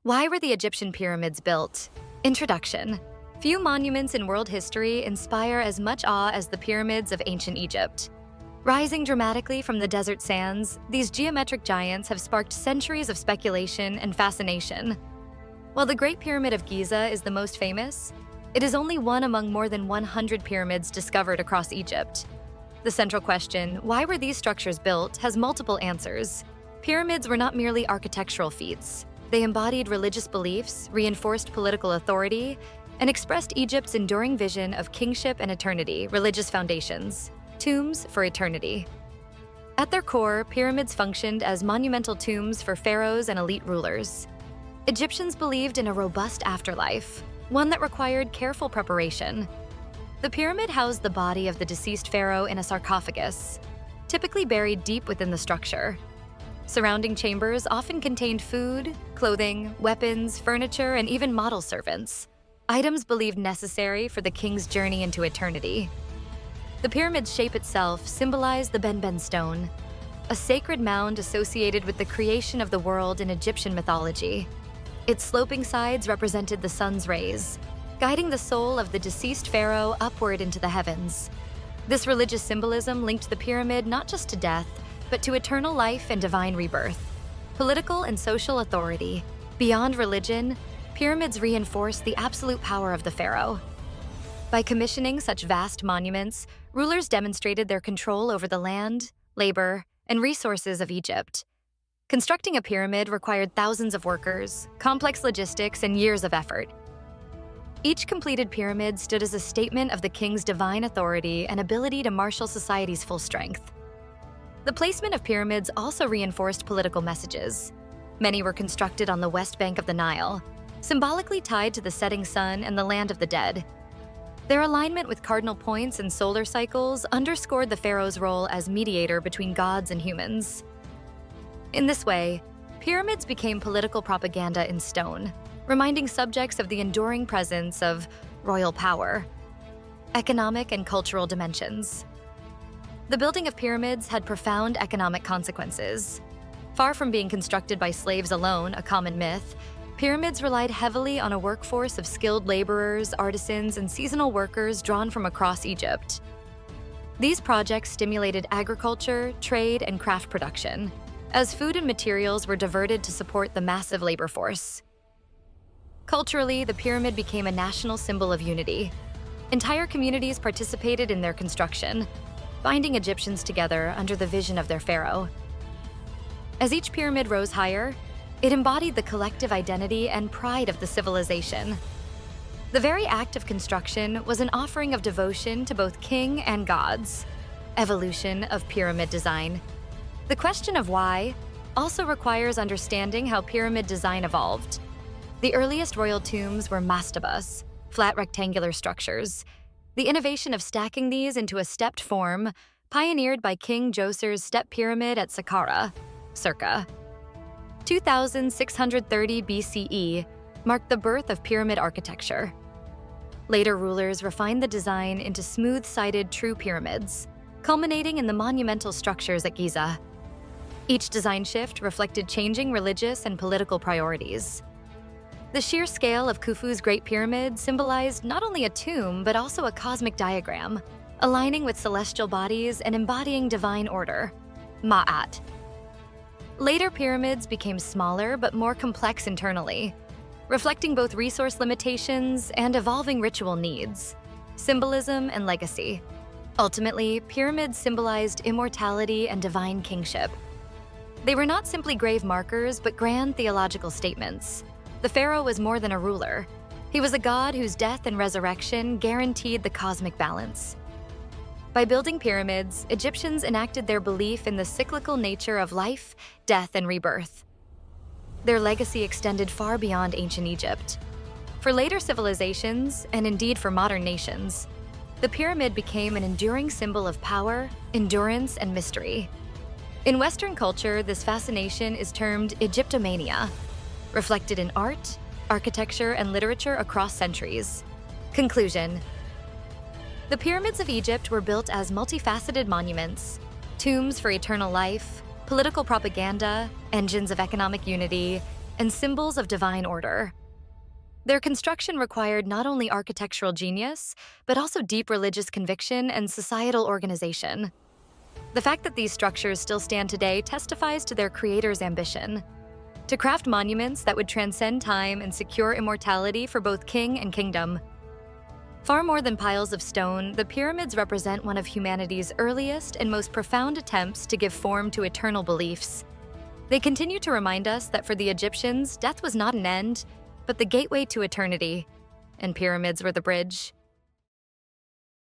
Why were the Egyptian pyramids built? Introduction. Few monuments in world history inspire as much awe as the pyramids of ancient Egypt. Rising dramatically from the desert sands, these geometric giants have sparked centuries of speculation and fascination. While the Great Pyramid of Giza is the most famous, it is only one among more than 100 pyramids discovered across Egypt. The central question, why were these structures built, has multiple answers. Pyramids were not merely architectural feats. They embodied religious beliefs, reinforced political authority, and expressed Egypt's enduring vision of kingship and eternity, religious foundations, tombs for eternity. At their core, pyramids functioned as monumental tombs for pharaohs and elite rulers. Egyptians believed in a robust afterlife, one that required careful preparation. The pyramid housed the body of the deceased pharaoh in a sarcophagus, typically buried deep within the structure. Surrounding chambers often contained food, clothing, weapons, furniture, and even model servants, items believed necessary for the king's journey into eternity. The pyramid's shape itself symbolized the Benben stone, a sacred mound associated with the creation of the world in Egyptian mythology. Its sloping sides represented the sun's rays, guiding the soul of the deceased pharaoh upward into the heavens. This religious symbolism linked the pyramid not just to death, but to eternal life and divine rebirth. Political and social authority. Beyond religion, pyramids reinforced the absolute power of the pharaoh. By commissioning such vast monuments, rulers demonstrated their control over the land, labor, and resources of Egypt. Constructing a pyramid required thousands of workers, complex logistics, and years of effort. Each completed pyramid stood as a statement of the king's divine authority and ability to marshal society's full strength. The placement of pyramids also reinforced political messages. Many were constructed on the west bank of the Nile, symbolically tied to the setting sun and the land of the dead. Their alignment with cardinal points and solar cycles underscored the pharaoh's role as mediator between gods and humans. In this way, pyramids became political propaganda in stone, reminding subjects of the enduring presence of royal power. Economic and cultural dimensions. The building of pyramids had profound economic consequences. Far from being constructed by slaves alone, a common myth, pyramids relied heavily on a workforce of skilled laborers, artisans, and seasonal workers drawn from across Egypt. These projects stimulated agriculture, trade, and craft production, as food and materials were diverted to support the massive labor force. Culturally, the pyramid became a national symbol of unity. Entire communities participated in their construction, binding Egyptians together under the vision of their pharaoh. As each pyramid rose higher, it embodied the collective identity and pride of the civilization. The very act of construction was an offering of devotion to both king and gods. Evolution of pyramid design. The question of why also requires understanding how pyramid design evolved. The earliest royal tombs were mastabas, flat rectangular structures. The innovation of stacking these into a stepped form, pioneered by King Djoser's step pyramid at Saqqara, circa 2630 BCE, marked the birth of pyramid architecture. Later rulers refined the design into smooth-sided true pyramids, culminating in the monumental structures at Giza. Each design shift reflected changing religious and political priorities. The sheer scale of Khufu's Great Pyramid symbolized not only a tomb, but also a cosmic diagram, aligning with celestial bodies and embodying divine order, Ma'at. Later pyramids became smaller but more complex internally, reflecting both resource limitations and evolving ritual needs, symbolism and legacy. Ultimately, pyramids symbolized immortality and divine kingship. They were not simply grave markers, but grand theological statements. The pharaoh was more than a ruler. He was a god whose death and resurrection guaranteed the cosmic balance. By building pyramids, Egyptians enacted their belief in the cyclical nature of life, death, and rebirth. Their legacy extended far beyond ancient Egypt. For later civilizations, and indeed for modern nations, the pyramid became an enduring symbol of power, endurance, and mystery. In Western culture, this fascination is termed Egyptomania, reflected in art, architecture, and literature across centuries. Conclusion. The pyramids of Egypt were built as multifaceted monuments, tombs for eternal life, political propaganda, engines of economic unity, and symbols of divine order. Their construction required not only architectural genius, but also deep religious conviction and societal organization. The fact that these structures still stand today testifies to their creators' ambition to craft monuments that would transcend time and secure immortality for both king and kingdom. Far more than piles of stone, the pyramids represent one of humanity's earliest and most profound attempts to give form to eternal beliefs. They continue to remind us that for the Egyptians, death was not an end, but the gateway to eternity, and pyramids were the bridge.